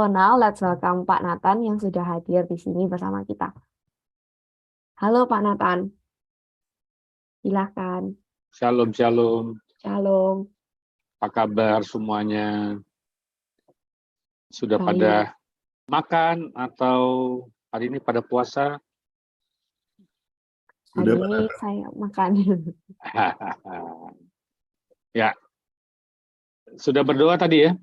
So now let's welcome Pak Nathan yang sudah hadir di sini bersama kita. Halo Pak Nathan, silahkan. Shalom, shalom. Shalom. Apa kabar semuanya? Sudah Baik. pada makan atau hari ini pada puasa? Hari ini saya makan. Ya, sudah berdoa tadi ya?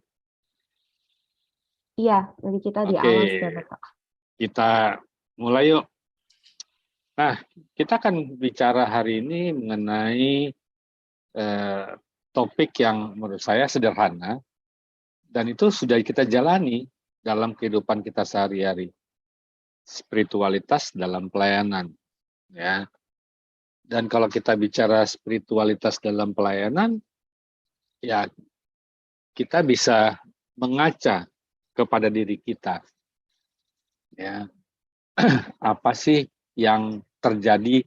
Iya, tadi kita di Oke, awal sudah berdoa. kita mulai yuk. Nah, kita akan bicara hari ini mengenai topik yang menurut saya sederhana, dan itu sudah kita jalani dalam kehidupan kita sehari-hari. Spiritualitas dalam pelayanan. Ya. Dan kalau kita bicara spiritualitas dalam pelayanan, ya kita bisa mengaca kepada diri kita. Ya, apa sih yang terjadi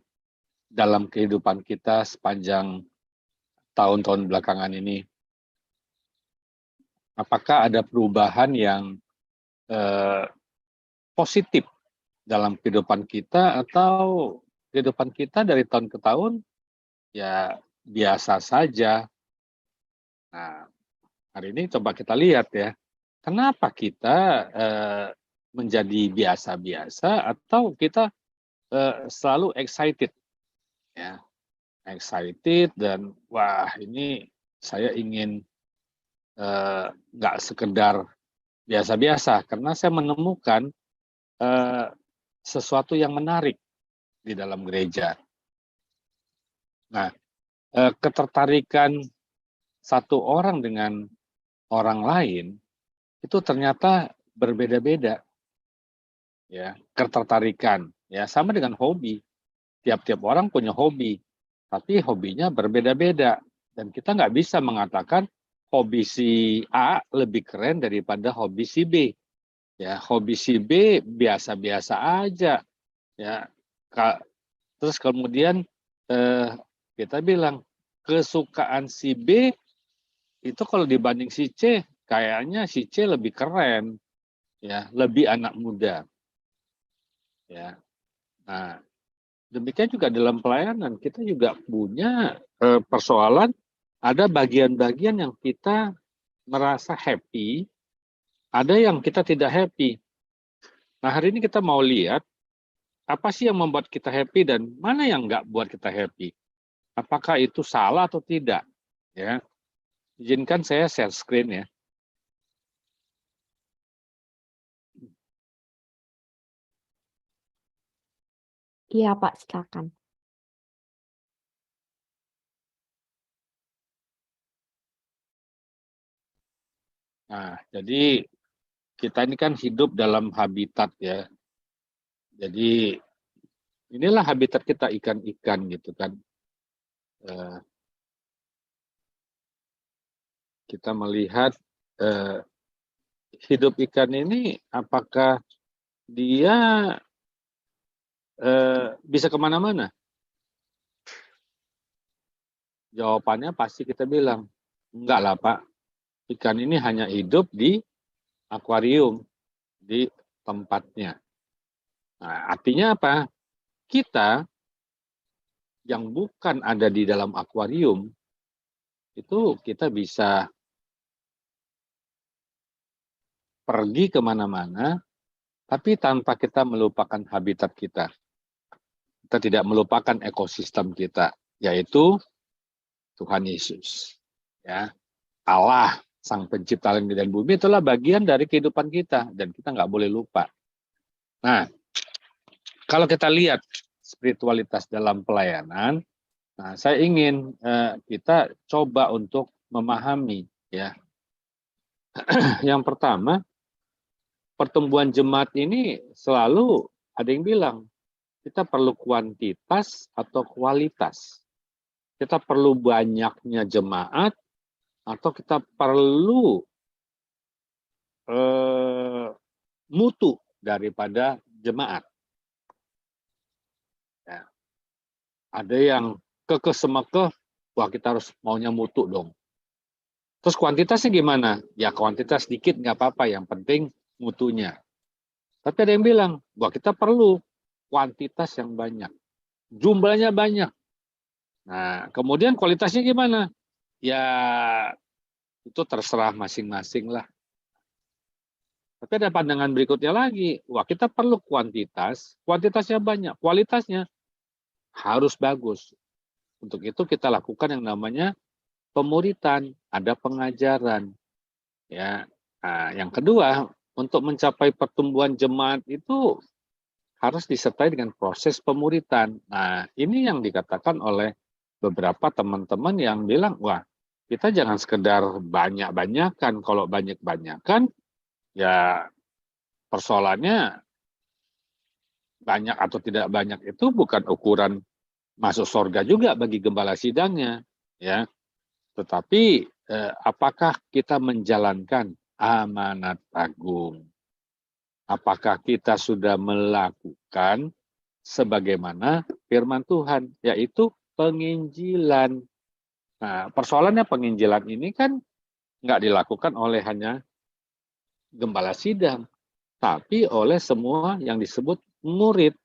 dalam kehidupan kita sepanjang tahun-tahun belakangan ini? Apakah ada perubahan yang positif dalam kehidupan kita, atau kehidupan kita dari tahun ke tahun ya biasa saja? Nah, hari ini coba kita lihat ya, kenapa kita menjadi biasa-biasa atau kita selalu excited, ya, excited dan wah ini saya ingin nggak sekedar biasa-biasa, karena saya menemukan sesuatu yang menarik di dalam gereja. Nah, ketertarikan satu orang dengan orang lain itu ternyata berbeda-beda, ya, ketertarikan, ya, sama dengan hobi. Tiap-tiap orang punya hobi, tapi hobinya berbeda-beda, dan kita nggak bisa mengatakan hobi si A lebih keren daripada hobi si B. Ya, hobi si B biasa-biasa aja, ya. Terus kemudian kita bilang kesukaan si B itu kalau dibanding si C, kayaknya si C lebih keren, ya, lebih anak muda, ya. Nah, demikian juga dalam pelayanan, kita juga punya persoalan, ada bagian-bagian yang kita merasa happy, ada yang kita tidak happy. Nah, hari ini kita mau lihat, apa sih yang membuat kita happy dan mana yang nggak buat kita happy. Apakah itu salah atau tidak? Ya, izinkan saya share screen ya. Iya Pak, silakan. Nah, jadi kita ini kan hidup dalam habitat ya. Jadi inilah habitat kita, ikan-ikan gitu kan. Kita melihat hidup ikan ini, apakah dia bisa kemana-mana? Jawabannya pasti kita bilang, enggak lah Pak, ikan ini hanya hidup di akuarium, di tempatnya. Nah, artinya apa? Kita yang bukan ada di dalam akuarium, itu kita bisa pergi kemana-mana, tapi tanpa kita melupakan habitat kita. Kita tidak melupakan ekosistem kita, yaitu Tuhan Yesus. Ya, Allah, Sang Pencipta langit dan bumi, itulah bagian dari kehidupan kita, dan kita nggak boleh lupa. Nah, kalau kita lihat spiritualitas dalam pelayanan, nah, saya ingin kita coba untuk memahami, ya. Yang pertama, pertumbuhan jemaat ini selalu ada yang bilang, kita perlu kuantitas atau kualitas. Kita perlu banyaknya jemaat atau kita perlu mutu daripada jemaat. Ya. Ada yang kekeh-semekeh, wah kita harus maunya mutu dong. Terus kuantitasnya gimana? Ya kuantitas dikit nggak apa-apa, yang penting mutunya. Tapi ada yang bilang, bahwa kita perlu kuantitas yang banyak. Jumlahnya banyak. Nah, kemudian kualitasnya gimana? Ya, itu terserah masing-masing lah. Tapi ada pandangan berikutnya lagi. Wah, kita perlu kuantitas. Kuantitasnya banyak. Kualitasnya harus bagus. Untuk itu kita lakukan yang namanya pemuritan. Ada pengajaran. Ya. Nah, yang kedua, untuk mencapai pertumbuhan jemaat itu harus disertai dengan proses pemuritan. Nah, ini yang dikatakan oleh beberapa teman-teman yang bilang, wah, kita jangan sekedar banyak-banyakan. Kalau banyak-banyakan, ya persoalannya banyak atau tidak banyak itu bukan ukuran masuk surga juga bagi gembala sidangnya, ya. Tetapi apakah kita menjalankan amanat agung? Apakah kita sudah melakukan sebagaimana firman Tuhan, yaitu penginjilan. Nah, persoalannya penginjilan ini kan nggak dilakukan oleh hanya gembala sidang, tapi oleh semua yang disebut murid.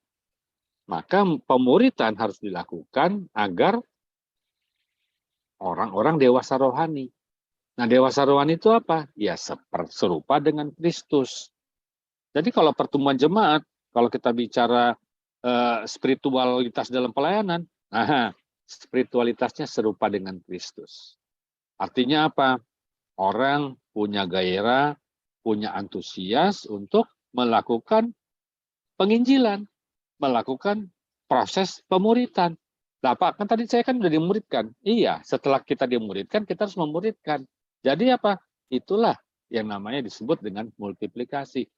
Maka pemuritan harus dilakukan agar orang-orang dewasa rohani. Nah, dewasa rohani itu apa? Ya, serupa dengan Kristus. Jadi kalau pertemuan jemaat, kalau kita bicara spiritualitas dalam pelayanan, nah, spiritualitasnya serupa dengan Kristus. Artinya apa? Orang punya gairah, punya antusias untuk melakukan penginjilan, melakukan proses pemuritan. Nah, Pak, kan tadi saya kan sudah dimuridkan. Iya, setelah kita dimuridkan, kita harus memuridkan. Jadi apa? Itulah yang namanya disebut dengan multiplikasi.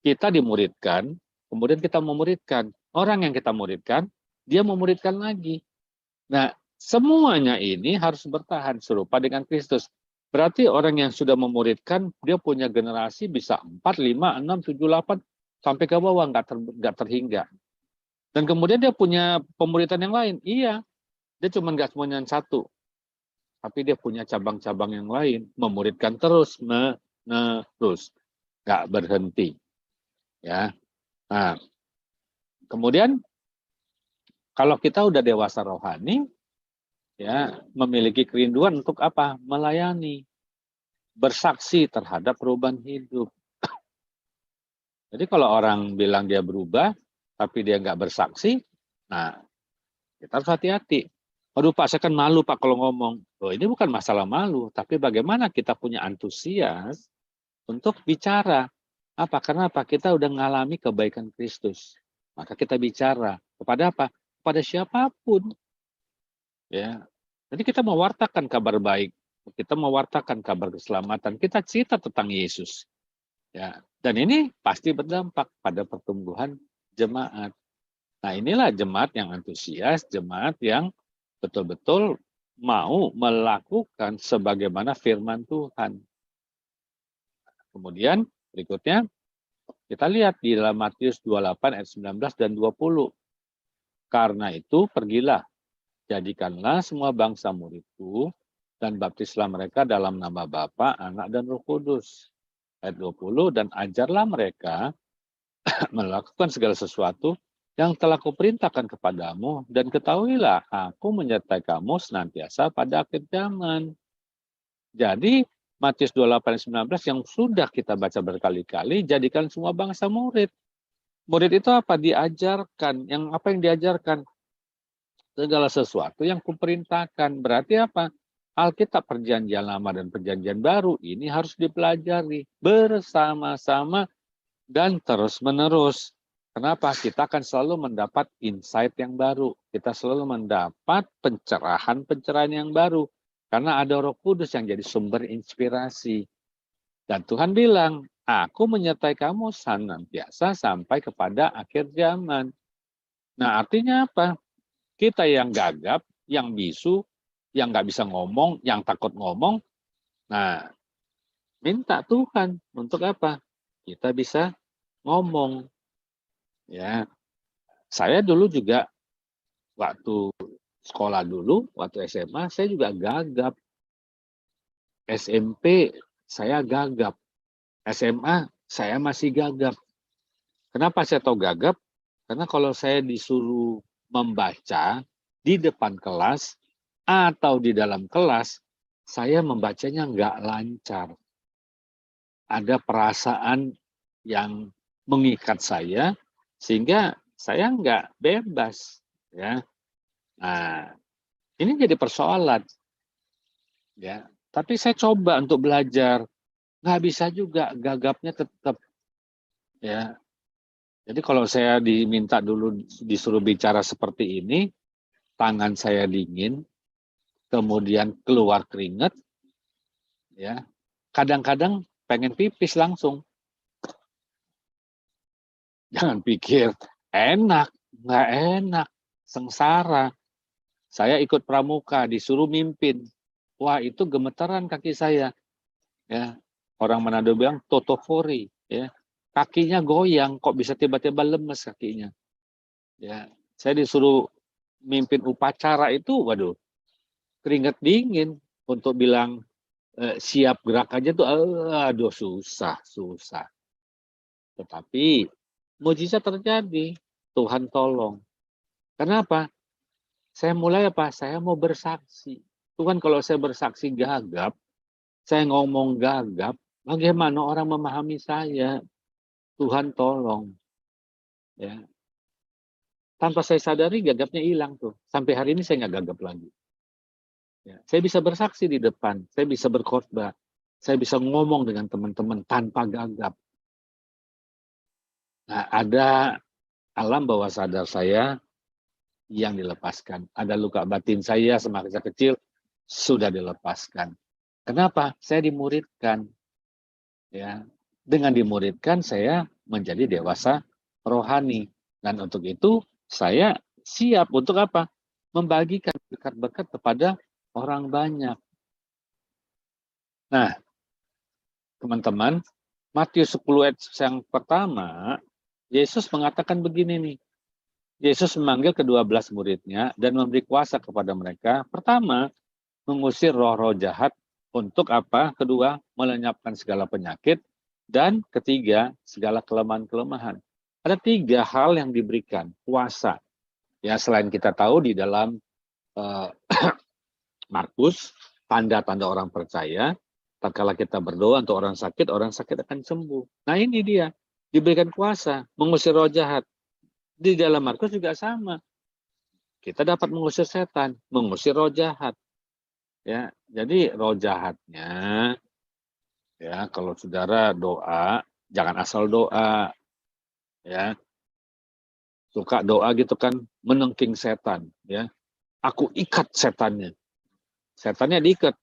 Kita dimuridkan, kemudian kita memuridkan. Orang yang kita muridkan, dia memuridkan lagi. Nah, semuanya ini harus bertahan serupa dengan Kristus. Berarti orang yang sudah memuridkan, dia punya generasi bisa 4, 5, 6, 7, 8, sampai ke bawah, nggak terhingga. Dan kemudian dia punya pemuritan yang lain. Iya, dia cuma nggak semuanya satu. Tapi dia punya cabang-cabang yang lain. Memuridkan terus, menerus. Nggak berhenti. Ya. Nah, kemudian kalau kita udah dewasa rohani, ya memiliki kerinduan untuk apa? Melayani. Bersaksi terhadap perubahan hidup. Jadi kalau orang bilang dia berubah, tapi dia nggak bersaksi, nah kita harus hati-hati. Aduh Pak, saya kan malu Pak kalau ngomong. Oh, ini bukan masalah malu, tapi bagaimana kita punya antusias untuk bicara. Apa? Karena apa? Kita udah mengalami kebaikan Kristus. Maka kita bicara. Kepada apa? Kepada siapapun. Ya. Jadi kita mewartakan kabar baik. Kita mewartakan kabar keselamatan. Kita cerita tentang Yesus. Ya. Dan ini pasti berdampak pada pertumbuhan jemaat. Nah, inilah jemaat yang antusias, jemaat yang betul-betul mau melakukan sebagaimana firman Tuhan. Kemudian berikutnya kita lihat di dalam Matius 28 ayat 19 dan 20. Karena itu pergilah, jadikanlah semua bangsa muridku dan baptislah mereka dalam nama Bapa, Anak dan Roh Kudus. Ayat 20, dan ajarlah mereka melakukan segala sesuatu yang telah kuperintahkan kepadamu, dan ketahuilah aku menyertai kamu senantiasa pada akhir zaman. Jadi Matius 28:19 yang sudah kita baca berkali-kali, jadikan semua bangsa murid. Murid itu apa? Diajarkan. Apa yang diajarkan? Segala sesuatu yang kuperintahkan. Berarti apa? Alkitab Perjanjian Lama dan Perjanjian Baru ini harus dipelajari bersama-sama dan terus-menerus. Kenapa? Kita akan selalu mendapat insight yang baru. Kita selalu mendapat pencerahan-pencerahan yang baru. Karena ada Roh Kudus yang jadi sumber inspirasi. Dan Tuhan bilang, aku menyertai kamu senantiasa sampai kepada akhir zaman. Nah, artinya apa? Kita yang gagap, yang bisu, yang nggak bisa ngomong, yang takut ngomong, nah, minta Tuhan untuk apa? Kita bisa ngomong. Ya, saya dulu juga waktu sekolah dulu, waktu SMA, saya juga gagap. SMP saya gagap. SMA saya masih gagap. Kenapa saya tahu gagap? Karena kalau saya disuruh membaca di depan kelas atau di dalam kelas, saya membacanya nggak lancar. Ada perasaan yang mengikat saya, sehingga saya nggak bebas. Ya. Nah, ini jadi persoalan. Ya. Tapi saya coba untuk belajar. Nggak bisa juga, gagapnya tetap. Ya. Jadi kalau saya diminta dulu disuruh bicara seperti ini, tangan saya dingin, kemudian keluar keringat, ya. Kadang-kadang pengen pipis langsung. Jangan pikir enak, nggak enak, sengsara. Saya ikut pramuka, disuruh mimpin. Wah, itu gemetaran kaki saya. Ya, orang Manado bilang totofori. Ya, kakinya goyang, kok bisa tiba-tiba lemes kakinya. Ya, saya disuruh mimpin upacara itu, waduh, keringat dingin untuk bilang siap gerak aja tuh, aduh susah. Tetapi mujizat terjadi, Tuhan tolong. Kenapa? Saya mulai apa? Saya mau bersaksi. Tuhan, kalau saya bersaksi gagap, saya ngomong gagap, bagaimana orang memahami saya? Tuhan tolong. Ya. Tanpa saya sadari gagapnya hilang tuh. Sampai hari ini saya nggak gagap lagi. Ya. Saya bisa bersaksi di depan, saya bisa berkhotbah, saya bisa ngomong dengan teman-teman tanpa gagap. Nah, ada alam bawah sadar saya yang dilepaskan. Ada luka batin saya semasa kecil sudah dilepaskan. Kenapa? Saya dimuridkan. Ya, dengan dimuridkan saya menjadi dewasa rohani. Dan untuk itu saya siap untuk apa? Membagikan berkat-berkat kepada orang banyak. Nah, teman-teman, Matius 10 ayat yang pertama, Yesus mengatakan begini nih. Yesus memanggil ke-12 muridnya dan memberi kuasa kepada mereka. Pertama, mengusir roh-roh jahat. Untuk apa? Kedua, melenyapkan segala penyakit. Dan ketiga, segala kelemahan-kelemahan. Ada 3 hal yang diberikan kuasa. Ya, selain kita tahu di dalam Markus, tanda-tanda orang percaya, tatkala kita berdoa untuk orang sakit akan sembuh. Nah, ini dia, diberikan kuasa, mengusir roh jahat. Di dalam Markus juga sama. Kita dapat mengusir setan, mengusir roh jahat. Ya, jadi roh jahatnya, ya kalau saudara doa, jangan asal doa. Ya, suka doa gitu kan, menengking setan. Ya, aku ikat setannya. Setannya diikat.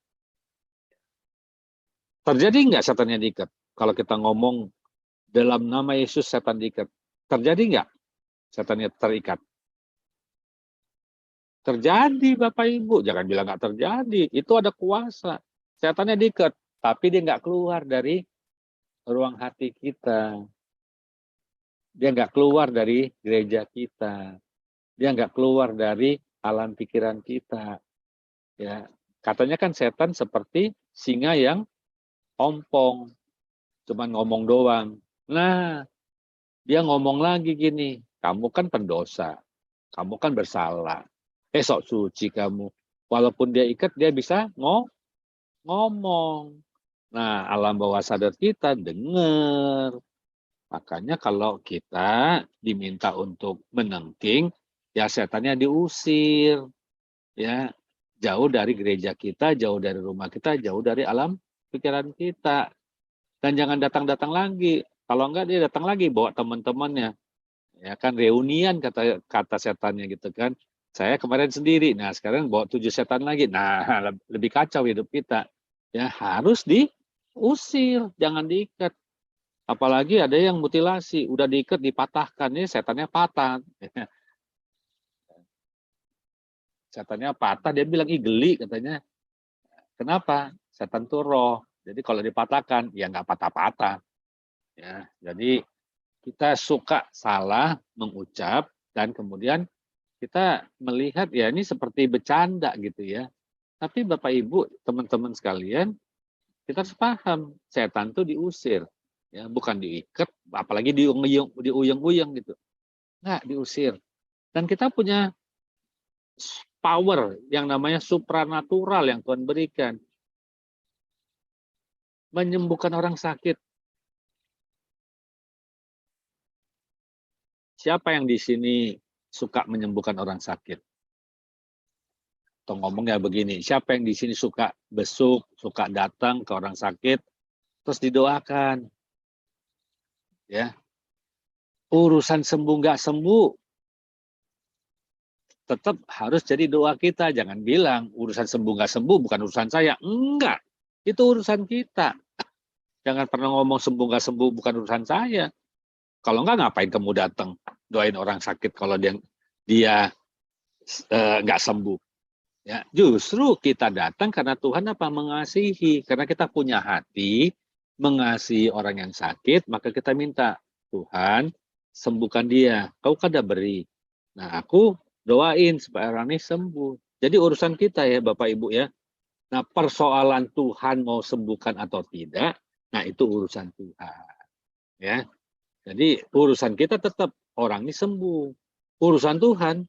Terjadi nggak setannya diikat? Kalau kita ngomong dalam nama Yesus setan diikat. Terjadi nggak setannya terikat? Terjadi Bapak Ibu. Jangan bilang nggak terjadi. Itu ada kuasa. Setannya diikat. Tapi dia nggak keluar dari ruang hati kita. Dia nggak keluar dari gereja kita. Dia nggak keluar dari alam pikiran kita. Ya, katanya kan setan seperti singa yang ompong. Cuman ngomong doang. Nah, dia ngomong lagi gini, kamu kan pendosa, kamu kan bersalah, sok suci kamu. Walaupun dia ikat, dia bisa ngomong. Nah, alam bawah sadar kita dengar. Makanya kalau kita diminta untuk menengking, ya setannya diusir. Ya, jauh dari gereja kita, jauh dari rumah kita, jauh dari alam pikiran kita. Dan jangan datang-datang lagi. Kalau enggak dia datang lagi bawa teman-temannya. Ya kan reunian kata setannya gitu kan. Saya kemarin sendiri. Nah, sekarang bawa 7 setan lagi. Nah, lebih kacau hidup kita. Ya, harus diusir, jangan diikat. Apalagi ada yang mutilasi, udah diikat dipatahkan, ini setannya patah. Setannya patah, dia bilang ih geli katanya. Kenapa? Setan itu roh. Jadi kalau dipatahkan, ya nggak patah-patah. Ya, jadi kita suka salah mengucap dan kemudian kita melihat ya ini seperti bercanda gitu ya. Tapi Bapak Ibu, teman-teman sekalian, kita harus paham setan itu diusir. ya, bukan diikat, apalagi diuyung-uyung gitu. Enggak, diusir. Dan kita punya power yang namanya supranatural yang Tuhan berikan. Menyembuhkan orang sakit. Siapa yang di sini suka menyembuhkan orang sakit? Atau ngomongnya begini, siapa yang di sini suka besuk, suka datang ke orang sakit, terus didoakan? Ya, urusan sembuh nggak sembuh, tetap harus jadi doa kita. Jangan bilang urusan sembuh nggak sembuh bukan urusan saya. Enggak, itu urusan kita. Jangan pernah ngomong sembuh nggak sembuh bukan urusan saya. Kalau enggak, ngapain kamu datang doain orang sakit kalau dia nggak sembuh? Ya, justru kita datang karena Tuhan apa? Mengasihi. Karena kita punya hati mengasihi orang yang sakit, maka kita minta, Tuhan sembuhkan dia. Kau kan udah beri. Nah, aku doain supaya orang ini sembuh. Jadi urusan kita ya Bapak Ibu ya. Nah, persoalan Tuhan mau sembuhkan atau tidak, nah itu urusan Tuhan. Ya. Jadi urusan kita tetap orang ini sembuh. Urusan Tuhan,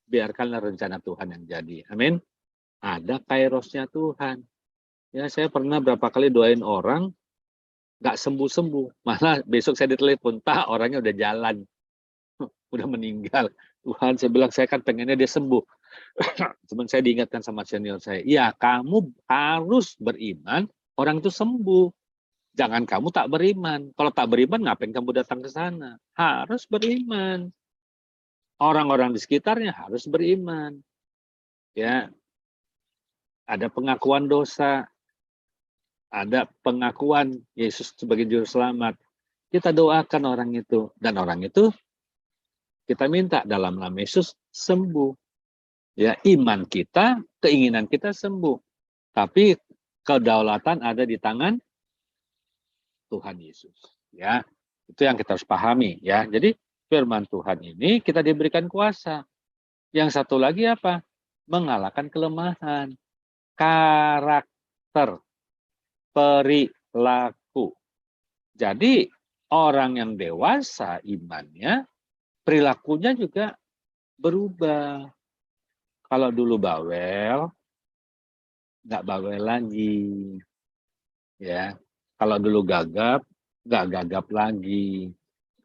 biarkanlah rencana Tuhan yang jadi. Amin. Ada kairosnya Tuhan. Ya, saya pernah berapa kali doain orang nggak sembuh-sembuh. Malah besok saya ditelepon, Pak, orangnya udah jalan, udah meninggal. Tuhan, saya bilang, saya kan pengennya dia sembuh. Cuman saya diingatkan sama senior saya, ya kamu harus beriman orang itu sembuh. Jangan kamu tak beriman. Kalau tak beriman, ngapain kamu datang ke sana? Harus beriman. Orang-orang di sekitarnya harus beriman. Ya, ada pengakuan dosa, ada pengakuan Yesus sebagai juru selamat. Kita doakan orang itu, dan orang itu kita minta dalam nama Yesus sembuh. Ya, iman kita, keinginan kita sembuh. Tapi kedaulatan ada di tangan Tuhan Yesus. Ya, itu yang kita harus pahami. Ya, jadi firman Tuhan ini kita diberikan kuasa. Yang satu lagi apa? Mengalahkan kelemahan, karakter, perilaku. Jadi orang yang dewasa imannya, perilakunya juga berubah. Kalau dulu bawel, nggak bawel lagi. Ya, kalau dulu gagap, nggak gagap lagi.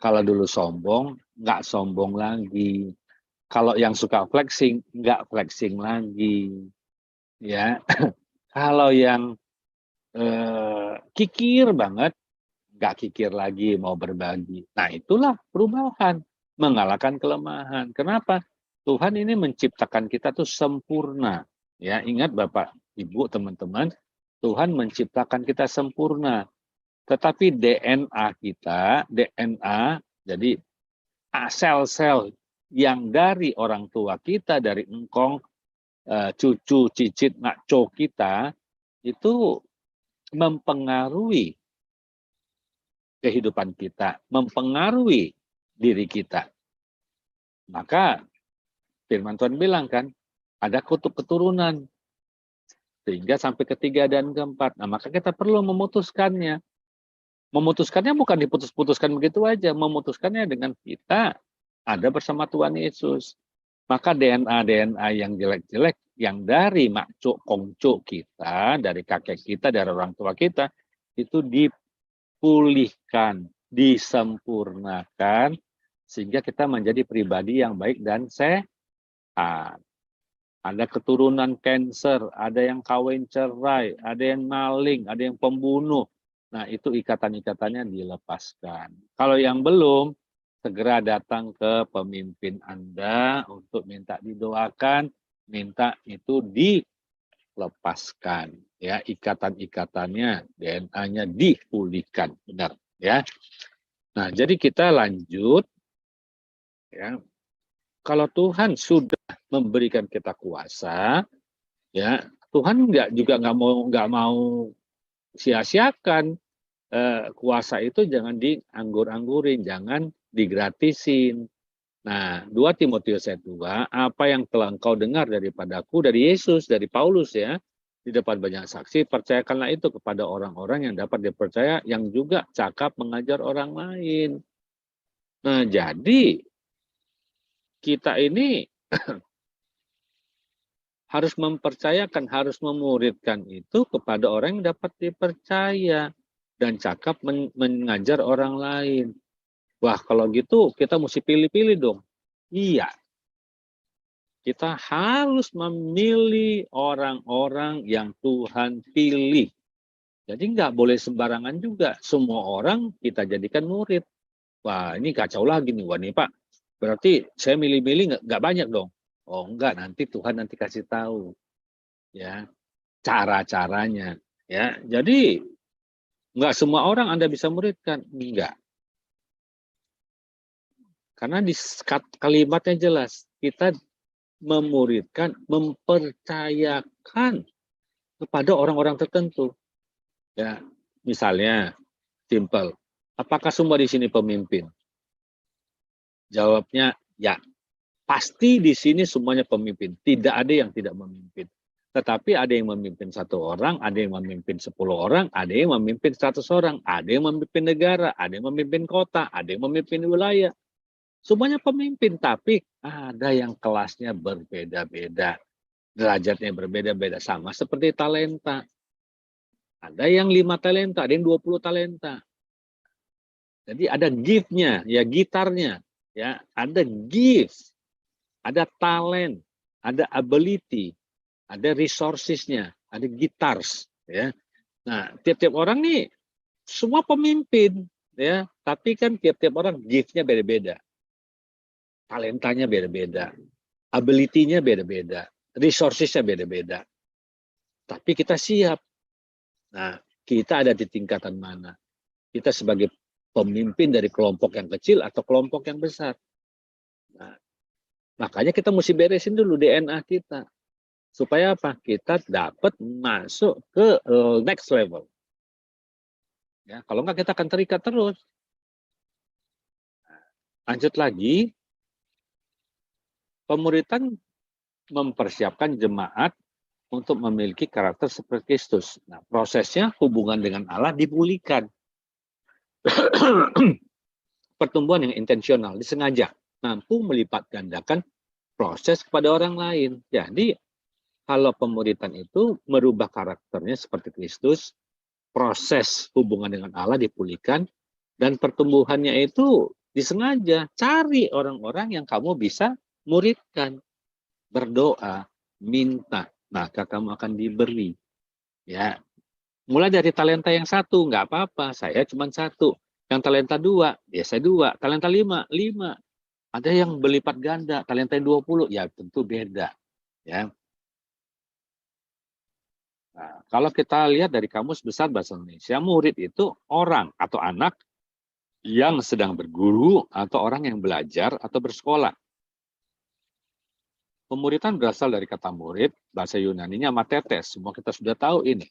Kalau dulu sombong, nggak sombong lagi. Kalau yang suka flexing, nggak flexing lagi. Ya, kalau yang kikir banget, nggak kikir lagi mau berbagi. Nah, itulah perubahan, mengalahkan kelemahan. Kenapa? Tuhan ini menciptakan kita tuh sempurna. Ya, ingat Bapak, Ibu, teman-teman, Tuhan menciptakan kita sempurna. Tetapi DNA kita, DNA, jadi sel-sel yang dari orang tua kita, dari engkong, cucu, cicit, ngaco kita, itu mempengaruhi kehidupan kita, mempengaruhi diri kita. Maka firman Tuhan bilang kan, ada kutub keturunan. Sehingga sampai ketiga dan keempat. Nah, maka kita perlu memutuskannya. Memutuskannya bukan diputus-putuskan begitu aja. Memutuskannya dengan kita ada bersama Tuhan Yesus. Maka DNA yang jelek-jelek, yang dari makcuk kongcuk kita, dari kakek kita, dari orang tua kita, itu dipulihkan, disempurnakan, sehingga kita menjadi pribadi yang baik dan sehat. Ada keturunan cancer, ada yang kawin cerai, ada yang maling, ada yang pembunuh. Nah, itu ikatan-ikatannya dilepaskan. Kalau yang belum, segera datang ke pemimpin Anda untuk minta didoakan, minta itu dilepaskan. Ya, ikatan-ikatannya, DNA-nya dipulihkan. Benar, ya. Nah, jadi kita lanjut. Ya, kalau Tuhan sudah memberikan kita kuasa, ya Tuhan nggak mau sia-siakan. Kuasa itu jangan dianggur-anggurin, jangan digratisin. Nah, 2 Timotius 1:2, apa yang telah engkau dengar daripadaku, dari Yesus, dari Paulus ya, di depan banyak saksi, percayakanlah itu kepada orang-orang yang dapat dipercaya, yang juga cakap mengajar orang lain. Nah, jadi kita ini harus mempercayakan, harus memuridkan itu kepada orang yang dapat dipercaya dan cakap mengajar orang lain. Wah, kalau gitu kita mesti pilih-pilih dong. Iya, kita harus memilih orang-orang yang Tuhan pilih. Jadi nggak boleh sembarangan juga. Semua orang kita jadikan murid. Wah, ini kacau lagi nih. Wah, nih Pak, berarti saya milih-milih nggak banyak dong. Oh enggak, nanti Tuhan nanti kasih tahu. Ya, cara-caranya. Ya, jadi nggak semua orang Anda bisa muridkan. Enggak. Karena di kalimatnya jelas. Kita memuridkan, mempercayakan kepada orang-orang tertentu. Ya, misalnya, simple. Apakah semua di sini pemimpin? Jawabnya ya. Pasti di sini semuanya pemimpin. Tidak ada yang tidak memimpin. Tetapi ada yang memimpin 1 orang, ada yang memimpin 10 orang, ada yang memimpin 100 orang, ada yang memimpin negara, ada yang memimpin kota, ada yang memimpin wilayah. Semuanya pemimpin, tapi ada yang kelasnya berbeda-beda. Derajatnya berbeda-beda, sama seperti talenta. Ada yang 5 talenta, ada yang 20 talenta. Jadi ada gift-nya, ya gitarnya, ya ada gift, ada talent, ada ability, ada resources-nya, ada guitars, ya. Nah, tiap-tiap orang nih semua pemimpin, ya, tapi kan tiap-tiap orang gift-nya beda-beda. Talentanya beda-beda, ability-nya beda-beda, resources-nya beda-beda. Tapi kita siap. Nah, kita ada di tingkatan mana? Kita sebagai pemimpin dari kelompok yang kecil atau kelompok yang besar. Nah, makanya kita mesti beresin dulu DNA kita. Supaya apa? Kita dapat masuk ke next level. Ya, kalau enggak kita akan terikat terus. Lanjut lagi, pemuritan mempersiapkan jemaat untuk memiliki karakter seperti Kristus. Nah, prosesnya hubungan dengan Allah dipulihkan. Pertumbuhan yang intensional, disengaja, mampu melipat gandakan proses kepada orang lain. Jadi, kalau pemuritan itu merubah karakternya seperti Kristus, proses hubungan dengan Allah dipulihkan, dan pertumbuhannya itu disengaja. Cari orang-orang yang kamu bisa muridkan. Berdoa, minta, maka kamu akan diberi. Ya, mulai dari talenta yang 1, nggak apa-apa, saya cuma 1. Yang talenta 2, ya saya 2. Talenta 5, 5. Ada yang berlipat ganda, talenta 20, ya tentu beda. Ya. Nah, kalau kita lihat dari Kamus Besar Bahasa Indonesia, murid itu orang atau anak yang sedang berguru atau orang yang belajar atau bersekolah. Pemuritan berasal dari kata murid, bahasa Yunaninya matetes, semua kita sudah tahu ini.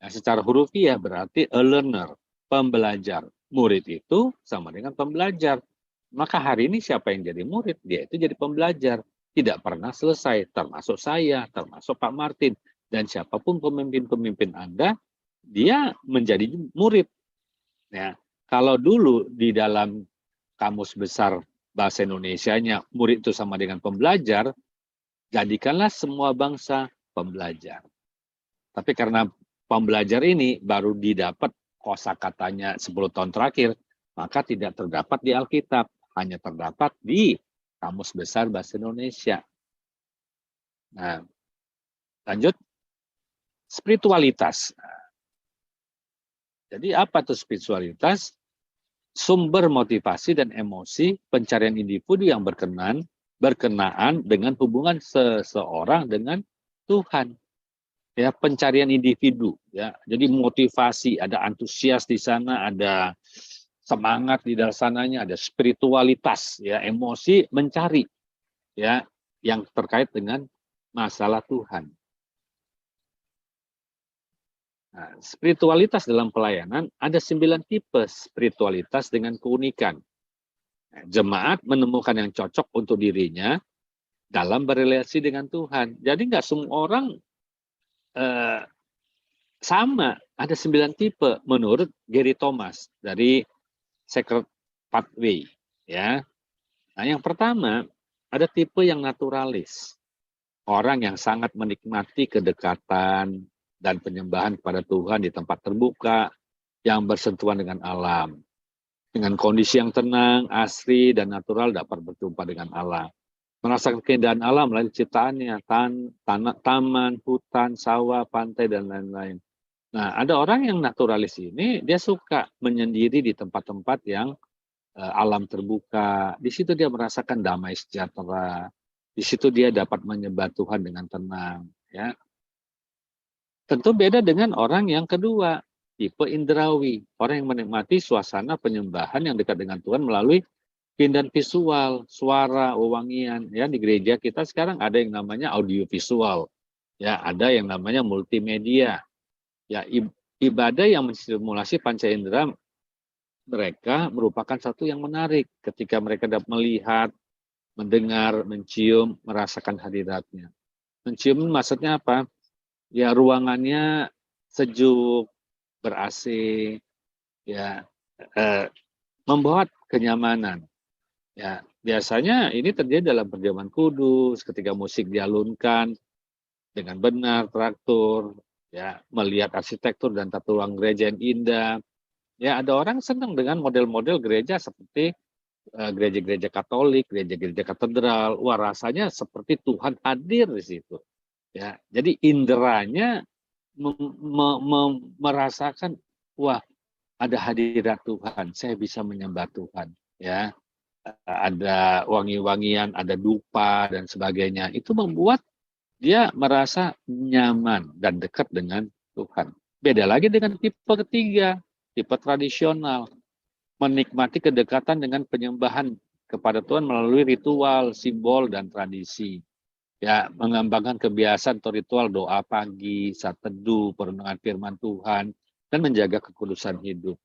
Nah, secara hurufiah berarti a learner, pembelajar. Murid itu sama dengan pembelajar. Maka hari ini siapa yang jadi murid? Dia itu jadi pembelajar. Tidak pernah selesai, termasuk saya, termasuk Pak Martin. Dan siapapun pemimpin-pemimpin Anda, dia menjadi murid. Ya, kalau dulu di dalam Kamus Besar Bahasa Indonesianya, murid itu sama dengan pembelajar, jadikanlah semua bangsa pembelajar. Tapi karena pembelajar ini baru didapat kosakatanya 10 tahun terakhir, maka tidak terdapat di Alkitab, hanya terdapat di Kamus Besar Bahasa Indonesia. Nah, lanjut, spiritualitas. Jadi apa itu spiritualitas? Sumber motivasi dan emosi pencarian individu yang berkenaan dengan hubungan seseorang dengan Tuhan. Ya, pencarian individu, ya. Jadi motivasi, ada antusias di sana, ada semangat di dalam sananya, ada spiritualitas, ya, emosi mencari, ya, yang terkait dengan masalah Tuhan. Nah, spiritualitas dalam pelayanan ada 9 tipe spiritualitas dengan keunikan. Nah, jemaat menemukan yang cocok untuk dirinya dalam berrelasi dengan Tuhan. Jadi nggak semua orang eh, sama, ada 9 tipe menurut Gary Thomas dari Sacred Pathway, ya. Nah, yang pertama ada tipe yang naturalis. Orang yang sangat menikmati kedekatan dan penyembahan kepada Tuhan di tempat terbuka yang bersentuhan dengan alam. Dengan kondisi yang tenang, asri, dan natural dapat berjumpa dengan Allah. Merasakan keindahan alam melalui ciptaannya, taman, hutan, sawah, pantai, dan lain-lain. Nah, ada orang yang naturalis ini, dia suka menyendiri di tempat-tempat yang alam terbuka. Di situ dia merasakan damai sejahtera. Di situ dia dapat menyembah Tuhan dengan tenang. Ya, tentu beda dengan orang yang kedua, tipe indrawi. Orang yang menikmati suasana penyembahan yang dekat dengan Tuhan melalui keindahan visual, suara, wewangian. Ya, di gereja kita sekarang ada yang namanya audio visual. Ya, ada yang namanya multimedia. Ya, ibadah yang menstimulasi panca indera mereka merupakan satu yang menarik ketika mereka dapat melihat, mendengar, mencium, merasakan hadiratnya. Mencium maksudnya apa? Ya, ruangannya sejuk, ber-AC, ya, membawa kenyamanan. Ya, biasanya ini terjadi dalam perjamuan kudus ketika musik dialunkan dengan benar, teratur, ya, melihat arsitektur dan tata ruang gereja yang indah. Ya, ada orang senang dengan model-model gereja seperti gereja-gereja Katolik, gereja-gereja katedral. Wah, rasanya seperti Tuhan hadir di situ. Ya, jadi inderanya merasakan, wah, ada hadirat Tuhan, saya bisa menyembah Tuhan. Ya, ada wangi-wangian, ada dupa dan sebagainya. Itu membuat dia merasa nyaman dan dekat dengan Tuhan. Beda lagi dengan tipe ketiga, tipe tradisional, menikmati kedekatan dengan penyembahan kepada Tuhan melalui ritual, simbol, dan tradisi. Ya, mengembangkan kebiasaan atau ritual doa pagi, saat teduh, perenungan firman Tuhan, dan menjaga kekudusan hidup.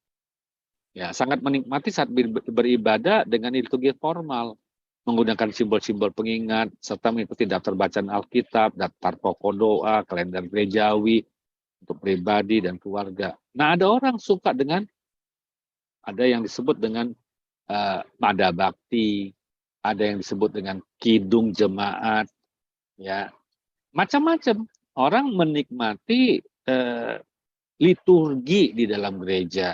Ya, sangat menikmati saat beribadah dengan liturgi formal, menggunakan simbol-simbol pengingat, serta mengikuti daftar bacaan Alkitab, daftar pokok doa, kalender gerejawi, untuk pribadi dan keluarga. Nah, ada orang suka dengan, ada yang disebut dengan mada bakti, ada yang disebut dengan kidung jemaat, ya, macam-macam. Orang menikmati liturgi di dalam gereja,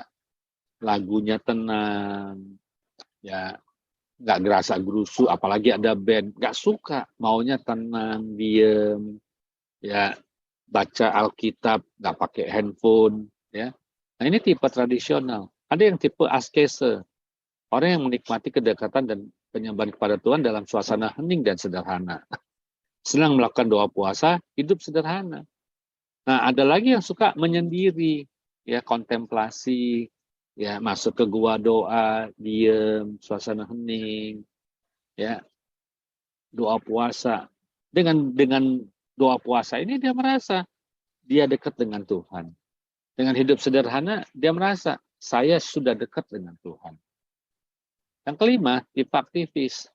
lagunya tenang, ya, nggak gerasa gerusu, apalagi ada band, nggak suka, maunya tenang, diem, ya, baca Alkitab, nggak pakai handphone, ya. Nah, ini tipe tradisional. Ada yang tipe askese, orang yang menikmati kedekatan dan penyembahan kepada Tuhan dalam suasana hening dan sederhana. Senang melakukan doa puasa, hidup sederhana. Nah, ada lagi yang suka menyendiri, ya, kontemplasi, ya, masuk ke gua doa, diem, suasana hening, ya, doa puasa. Dengan doa puasa ini dia merasa dia dekat dengan Tuhan. Dengan hidup sederhana, dia merasa saya sudah dekat dengan Tuhan. Yang kelima, tipe aktivis.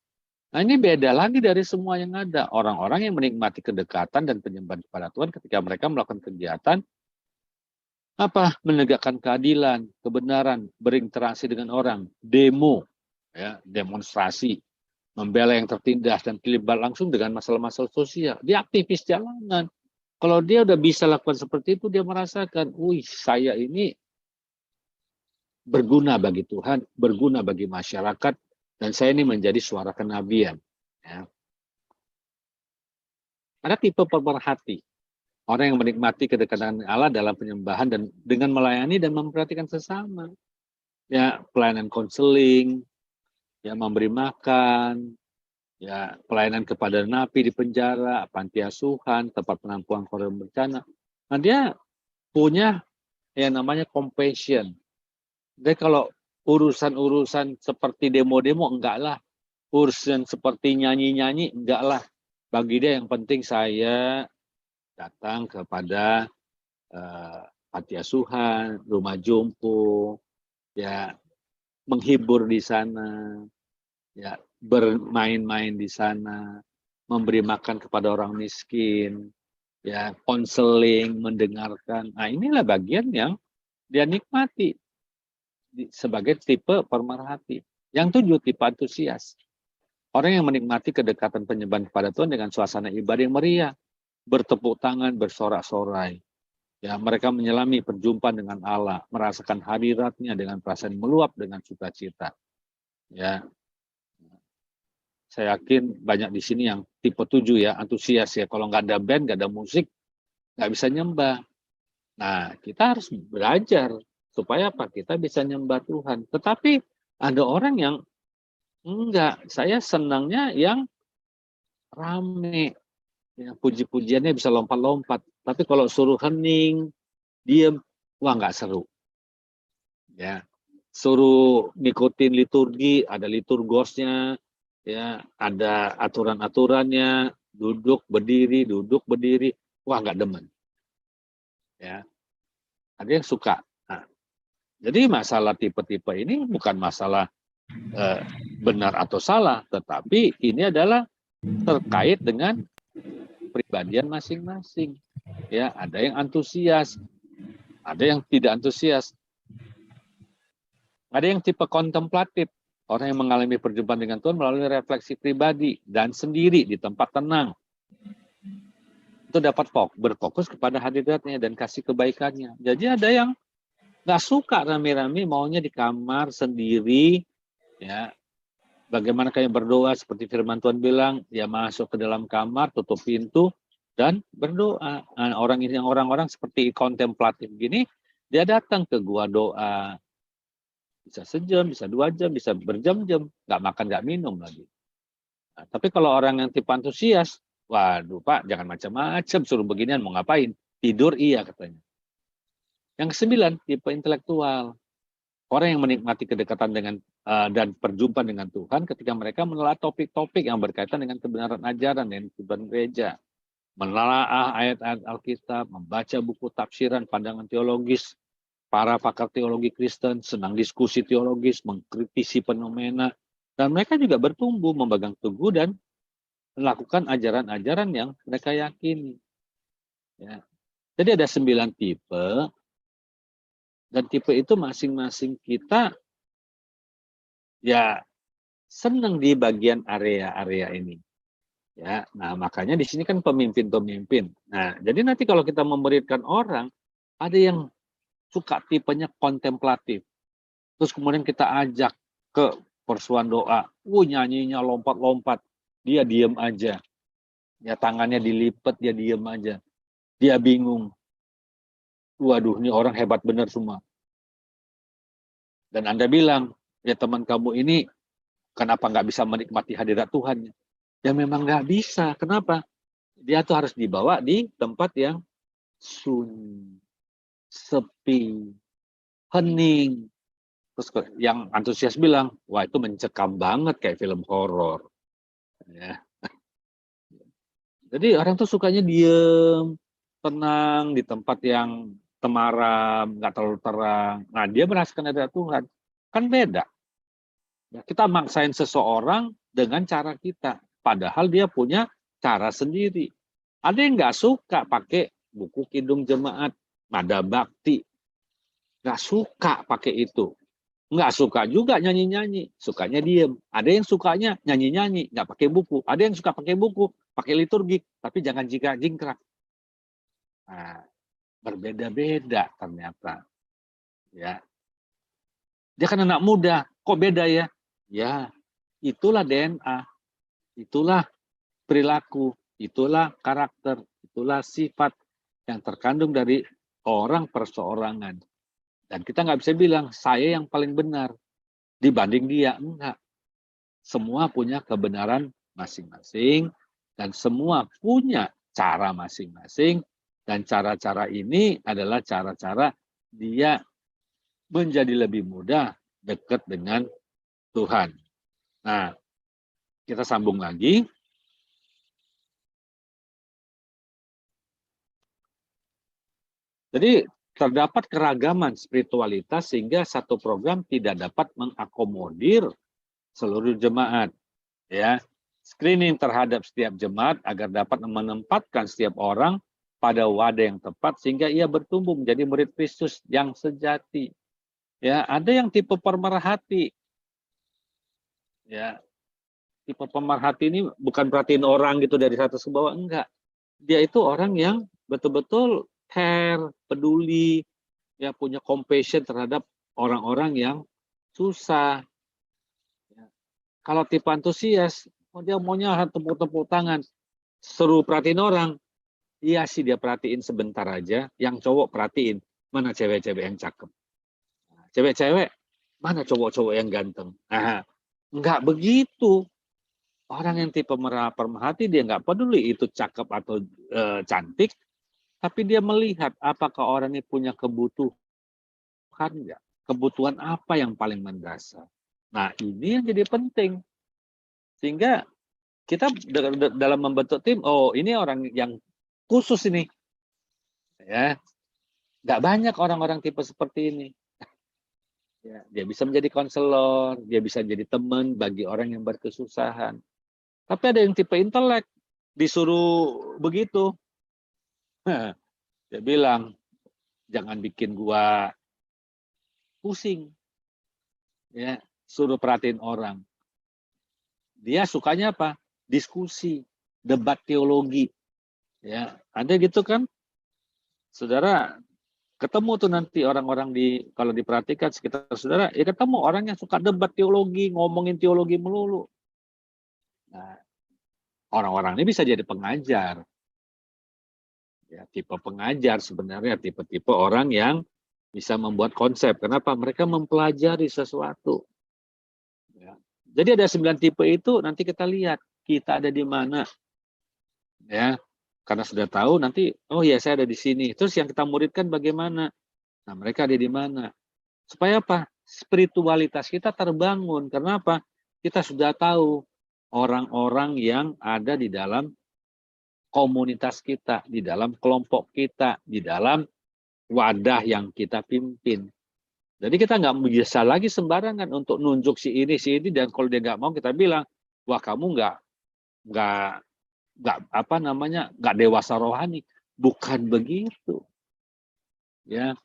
Nah, ini beda lagi dari semua yang ada. Orang-orang yang menikmati kedekatan dan penyembahan kepada Tuhan ketika mereka melakukan kegiatan apa? Menegakkan keadilan, kebenaran, berinteraksi dengan orang, demo, ya, demonstrasi, membela yang tertindas dan terlibat langsung dengan masalah-masalah sosial. Dia aktivis jalanan. Kalau dia udah bisa lakukan seperti itu, dia merasakan, wih, saya ini berguna bagi Tuhan, berguna bagi masyarakat, dan saya ini menjadi suara kenabian. Ya. Ada tipe pemerhati, orang yang menikmati kedekatan Allah dalam penyembahan dan dengan melayani dan memperhatikan sesama. Ya, pelayanan konseling, ya, memberi makan, ya, pelayanan kepada napi di penjara, panti asuhan, tempat penampungan korban bencana. Nah, dia punya yang namanya compassion. Jadi kalau urusan-urusan seperti demo-demo, enggak lah. Urusan seperti nyanyi-nyanyi, enggak lah. Bagi dia yang penting saya datang kepada panti asuhan, rumah jompo, ya, menghibur di sana, ya, bermain-main di sana, memberi makan kepada orang miskin, ya konseling, mendengarkan. Nah, inilah bagian yang dia nikmati sebagai tipe pemerhati. Yang 7 tipe antusias. Orang yang menikmati kedekatan penyembahan kepada Tuhan dengan suasana ibadah yang meriah, bertepuk tangan, bersorak-sorai. Ya, mereka menyelami perjumpaan dengan Allah, merasakan hadiratnya dengan perasaan meluap dengan sukacita. Ya, saya yakin banyak di sini yang tipe 7 ya, antusias ya. Kalau nggak ada band, nggak ada musik, nggak bisa nyembah. Nah, kita harus belajar supaya apa? Kita bisa nyembah Tuhan. Tetapi ada orang yang enggak, saya senangnya yang rame. Ya, puji-pujiannya bisa lompat-lompat. Tapi kalau suruh hening, diem, wah nggak seru. Ya, suruh ngikutin liturgi, ada liturgosnya, ya, ada aturan-aturannya, duduk berdiri, wah nggak demen. Ya, ada yang suka. Nah, jadi masalah tipe-tipe ini bukan masalah benar atau salah, tetapi ini adalah terkait dengan pribadian masing-masing. Ya, ada yang antusias, ada yang tidak antusias. Ada yang tipe kontemplatif, orang yang mengalami perjumpaan dengan Tuhan melalui refleksi pribadi dan sendiri di tempat tenang. Itu dapat berfokus kepada hadiratnya dan kasih kebaikannya. Jadi ada yang nggak suka rame-rame, maunya di kamar sendiri, ya. Bagaimana kayak berdoa seperti firman Tuhan bilang, dia masuk ke dalam kamar, tutup pintu dan berdoa. Nah, orang-orang seperti kontemplatif gini, dia datang ke gua doa. Bisa sejam, bisa 2 jam, bisa berjam-jam, nggak makan, nggak minum lagi. Nah, tapi kalau orang yang tipe antusias, waduh Pak, jangan macam-macam, suruh beginian, mau ngapain? Tidur iya katanya. Yang ke-9, tipe intelektual. Orang yang menikmati kedekatan dengan dan perjumpaan dengan Tuhan ketika mereka menelaah topik-topik yang berkaitan dengan kebenaran ajaran dan kehidupan gereja. Menelaah ayat-ayat Alkitab, membaca buku tafsiran, pandangan teologis, para pakar teologi Kristen, senang diskusi teologis, mengkritisi fenomena, dan mereka juga bertumbuh, memegang teguh, dan melakukan ajaran-ajaran yang mereka yakini. Ya. Jadi ada 9 tipe, dan tipe itu masing-masing kita ya senang di bagian area-area ini. Ya, nah makanya di sini kan pemimpin-pemimpin. Nah, jadi nanti kalau kita memuridkan orang, ada yang suka tipenya kontemplatif. Terus kemudian kita ajak ke persuan doa. Nyanyinya lompat-lompat. Dia diem aja. Ya tangannya dilipat, dia diem aja. Dia bingung. Waduh, ini orang hebat benar semua. Dan Anda bilang, ya teman kamu ini kenapa nggak bisa menikmati hadirat Tuhan? Ya memang nggak bisa. Kenapa? Dia tuh harus dibawa di tempat yang sunyi, sepi, hening. Terus yang antusias bilang, wah itu mencekam banget kayak film horor. Ya. Jadi orang tuh sukanya diem, tenang di tempat yang temaram, nggak terlalu terang. Nah dia merasakan ada Tuhan. Kan beda. Ya, kita maksain seseorang dengan cara kita. Padahal dia punya cara sendiri. Ada yang nggak suka pakai buku Kidung Jemaat, nada bakti. Nggak suka pakai itu. Nggak suka juga nyanyi-nyanyi, sukanya diem. Ada yang sukanya nyanyi-nyanyi, nggak pakai buku. Ada yang suka pakai buku, pakai liturgi, tapi jangan jingkrak. Nah, berbeda-beda ternyata. Ya, dia kan anak muda, kok beda ya? Ya, itulah DNA, itulah perilaku, itulah karakter, itulah sifat yang terkandung dari orang perseorangan. Dan kita nggak bisa bilang saya yang paling benar dibanding dia, enggak. Semua punya kebenaran masing-masing dan semua punya cara masing-masing, dan cara-cara ini adalah cara-cara dia menjadi lebih mudah dekat dengan Tuhan. Nah, kita sambung lagi. Jadi terdapat keragaman spiritualitas sehingga satu program tidak dapat mengakomodir seluruh jemaat. Ya, screening terhadap setiap jemaat agar dapat menempatkan setiap orang pada wadah yang tepat sehingga ia bertumbuh menjadi murid Kristus yang sejati. Ya, ada yang tipe pemerhati. Ya, tipe pemerhati ini bukan perhatiin orang gitu dari atas ke bawah, enggak. Dia itu orang yang betul-betul care, peduli, ya punya compassion terhadap orang-orang yang susah. Ya. Kalau tipe antusias, dia maunya tepuk-tepuk tangan, seru perhatiin orang. Iya sih dia perhatiin sebentar aja, yang cowok perhatiin mana cewek-cewek yang cakep. Cewek-cewek, mana cowok-cowok yang ganteng. Nah, enggak begitu. Orang yang tipe pemerhati dia nggak peduli itu cakep atau cantik, tapi dia melihat apakah orang ini punya kebutuhan nggak, kebutuhan apa yang paling mendasar. Nah ini yang jadi penting, sehingga kita dalam membentuk tim, oh ini orang yang khusus ini, ya nggak banyak orang-orang tipe seperti ini. Ya, dia bisa menjadi konselor, dia bisa jadi teman bagi orang yang berkesusahan. Tapi ada yang tipe intelek, disuruh begitu, dia bilang, jangan bikin gua pusing, ya suruh perhatiin orang. Dia sukanya apa? Diskusi, debat teologi, ya ada gitu kan, saudara. Ketemu tuh nanti orang-orang kalau diperhatikan sekitar saudara, ya ketemu orang yang suka debat teologi, ngomongin teologi melulu. Nah, orang-orang ini bisa jadi pengajar. Ya, tipe pengajar sebenarnya tipe-tipe orang yang bisa membuat konsep. Kenapa? Mereka mempelajari sesuatu. Ya. Jadi ada 9 tipe itu, nanti kita lihat kita ada di mana. Ya, karena sudah tahu nanti, oh ya saya ada di sini. Terus yang kita muridkan bagaimana? Nah mereka ada di mana? Supaya apa? Spiritualitas kita terbangun. Kenapa? Kita sudah tahu orang-orang yang ada di dalam komunitas kita, di dalam kelompok kita, di dalam wadah yang kita pimpin. Jadi kita nggak bisa lagi sembarangan untuk nunjuk si ini, dan kalau dia nggak mau kita bilang, wah kamu nggak nggak dewasa rohani. Bukan begitu. Ya,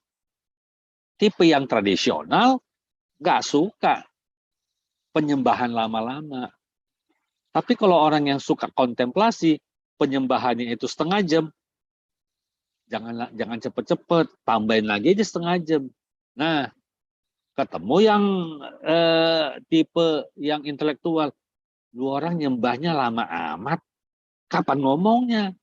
tipe yang tradisional nggak suka penyembahan lama-lama. Tapi kalau orang yang suka kontemplasi, penyembahannya itu setengah jam, jangan cepet-cepet, tambahin lagi aja setengah jam. Nah, ketemu yang tipe yang intelektual, 2 orang nyembahnya lama amat, kapan ngomongnya?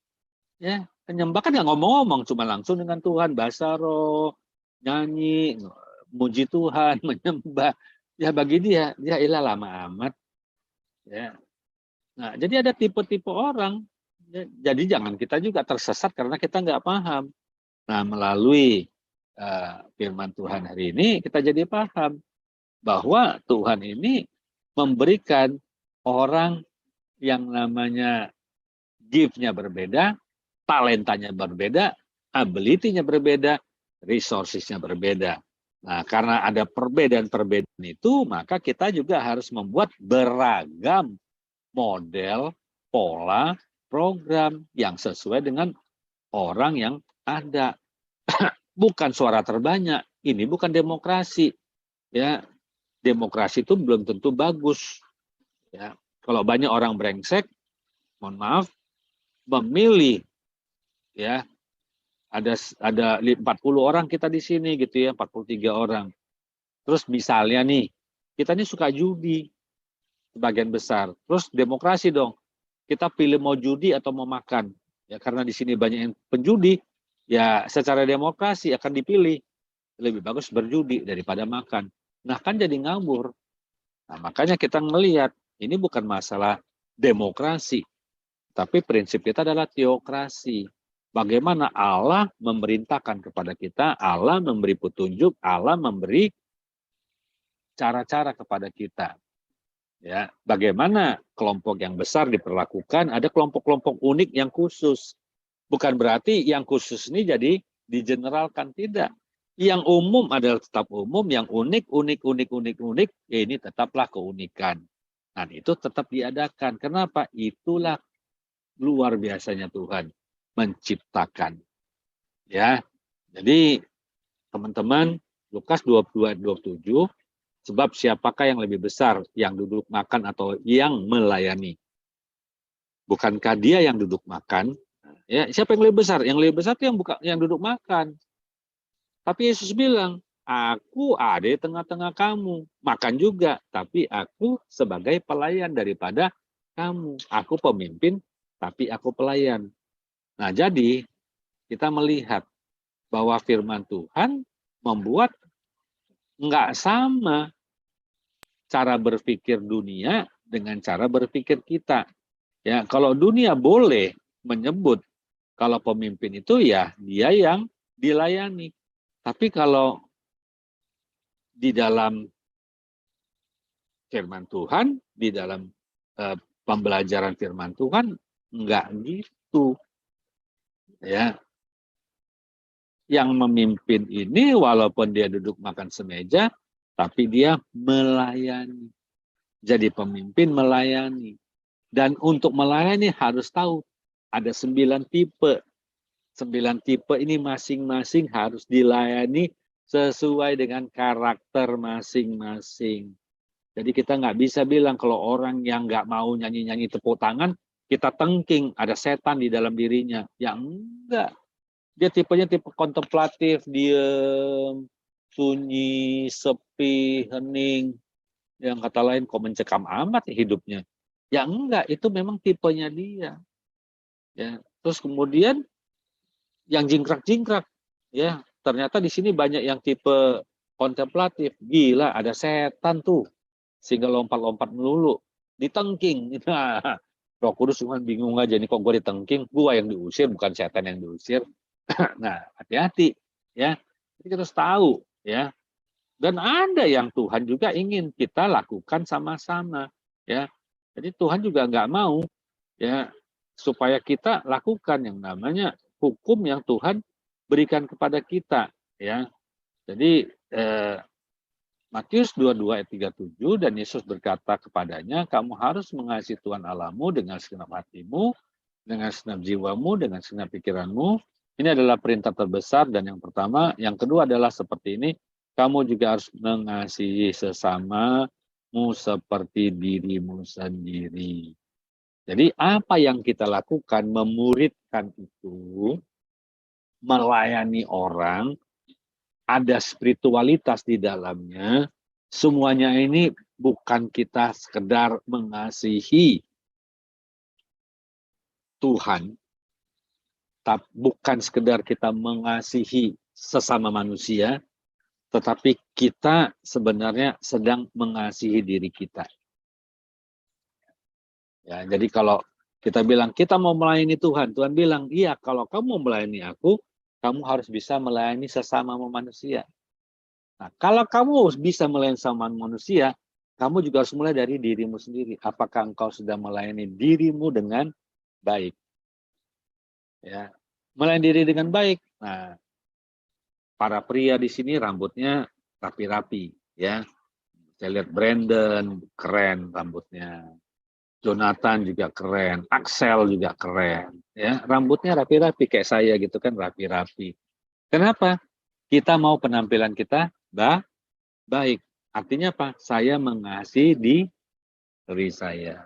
Ya, penyembah kan nggak ngomong-ngomong, cuma langsung dengan Tuhan, bahasa roh, nyanyi, muji Tuhan, menyembah. Ya bagi dia ilah lama amat. Ya. Nah, jadi ada tipe-tipe orang. Ya, jadi jangan kita juga tersesat karena kita nggak paham. Nah, melalui firman Tuhan hari ini kita jadi paham bahwa Tuhan ini memberikan orang yang namanya gift-nya berbeda, talentanya berbeda, ability-nya berbeda, resources-nya berbeda. Nah, karena ada perbedaan-perbedaan itu, maka kita juga harus membuat beragam model, pola, program yang sesuai dengan orang yang ada. Bukan suara terbanyak. Ini bukan demokrasi. Ya, demokrasi itu belum tentu bagus. Ya, kalau banyak orang brengsek, mohon maaf, memilih, ya ada 40 orang kita di sini gitu ya, 43 orang. Terus misalnya nih, kita ini suka judi sebagian besar. Terus demokrasi dong. Kita pilih mau judi atau mau makan. Ya karena di sini banyak yang penjudi, ya secara demokrasi akan dipilih lebih bagus berjudi daripada makan. Nah, kan jadi ngawur. Nah, makanya kita melihat ini bukan masalah demokrasi, tapi prinsip kita adalah teokrasi. Bagaimana Allah memerintahkan kepada kita, Allah memberi petunjuk, Allah memberi cara-cara kepada kita. Ya, bagaimana kelompok yang besar diperlakukan, ada kelompok-kelompok unik yang khusus. Bukan berarti yang khusus ini jadi digeneralkan, tidak. Yang umum adalah tetap umum, yang unik, ya ini tetaplah keunikan. Dan itu tetap diadakan. Kenapa? Itulah luar biasanya Tuhan. menciptakan. Ya, jadi teman-teman, Lukas 22 ayat 27, sebab siapakah yang lebih besar, yang duduk makan atau yang melayani? Bukankah dia yang duduk makan? Ya, siapa yang lebih besar? Yang lebih besar itu yang duduk makan. Tapi Yesus bilang, aku ada di tengah-tengah kamu, makan juga, tapi aku sebagai pelayan daripada kamu. Aku pemimpin, tapi aku pelayan. Nah, jadi kita melihat bahwa firman Tuhan membuat nggak sama cara berpikir dunia dengan cara berpikir kita. Ya, kalau dunia boleh menyebut kalau pemimpin itu ya dia yang dilayani. Tapi kalau di dalam firman Tuhan, di dalam pembelajaran firman Tuhan enggak gitu. Ya, yang memimpin ini walaupun dia duduk makan semeja, tapi dia melayani. Jadi pemimpin melayani. Dan untuk melayani harus tahu ada 9 tipe. 9 tipe ini masing-masing harus dilayani sesuai dengan karakter masing-masing. Jadi kita nggak bisa bilang kalau orang yang nggak mau nyanyi-nyanyi tepuk tangan, kita tengking, ada setan di dalam dirinya. Ya enggak. Dia tipenya tipe kontemplatif, diem, sunyi, sepi, hening. Yang kata lain, kok mencekam amat hidupnya. Ya enggak, itu memang tipenya dia. Ya, terus kemudian yang jingkrak-jingkrak, ya ternyata di sini banyak yang tipe kontemplatif. Gila, ada setan tuh, sehingga lompat-lompat melulu, ditengking. Nah, Roh Kudus cuma bingung aja nih, kok gue ditengking, gue yang diusir, bukan setan yang diusir. Nah, hati-hati, ya. Kita harus tahu, ya. Dan ada yang Tuhan juga ingin kita lakukan sama-sama, ya. Jadi Tuhan juga nggak mau, ya, supaya kita lakukan yang namanya hukum yang Tuhan berikan kepada kita, ya. Jadi Matius 22 ayat 37, dan Yesus berkata kepadanya, kamu harus mengasihi Tuhan Allahmu dengan segenap hatimu, dengan segenap jiwamu, dengan segenap pikiranmu. Ini adalah perintah terbesar dan yang pertama. Yang kedua adalah seperti ini, kamu juga harus mengasihi sesamamu seperti dirimu sendiri. Jadi apa yang kita lakukan, memuridkan itu, melayani orang, ada spiritualitas di dalamnya. Semuanya ini bukan kita sekedar mengasihi Tuhan, tapi bukan sekedar kita mengasihi sesama manusia, tetapi kita sebenarnya sedang mengasihi diri kita. Ya, jadi kalau kita bilang kita mau melayani Tuhan, Tuhan bilang, iya kalau kamu mau melayani aku, kamu harus bisa melayani sesama manusia. Nah, kalau kamu bisa melayani sesama manusia, kamu juga harus mulai dari dirimu sendiri. Apakah engkau sudah melayani dirimu dengan baik? Ya, melayani diri dengan baik. Nah, para pria di sini rambutnya rapi-rapi, ya. Saya lihat Brandon keren rambutnya, Jonathan juga keren, Axel juga keren, ya. Rambutnya rapi-rapi kayak saya gitu kan, rapi-rapi. Kenapa? Kita mau penampilan kita baik. Artinya apa? Saya mengasihi diri saya,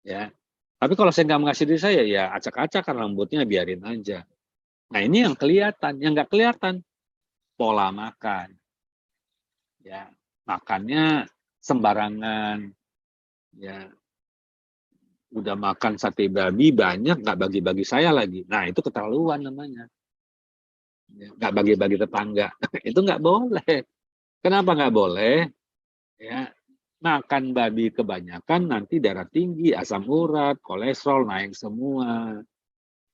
ya. Tapi kalau saya nggak mengasihi diri saya, ya acak-acakan rambutnya, biarin aja. Nah ini yang kelihatan, yang nggak kelihatan pola makan, ya makannya sembarangan, ya udah makan sate babi banyak nggak bagi-bagi saya lagi. Nah itu keterlaluan namanya, ya, nggak bagi-bagi tetangga. Itu nggak boleh. Kenapa nggak boleh? Ya makan babi kebanyakan nanti darah tinggi, asam urat, kolesterol naik semua.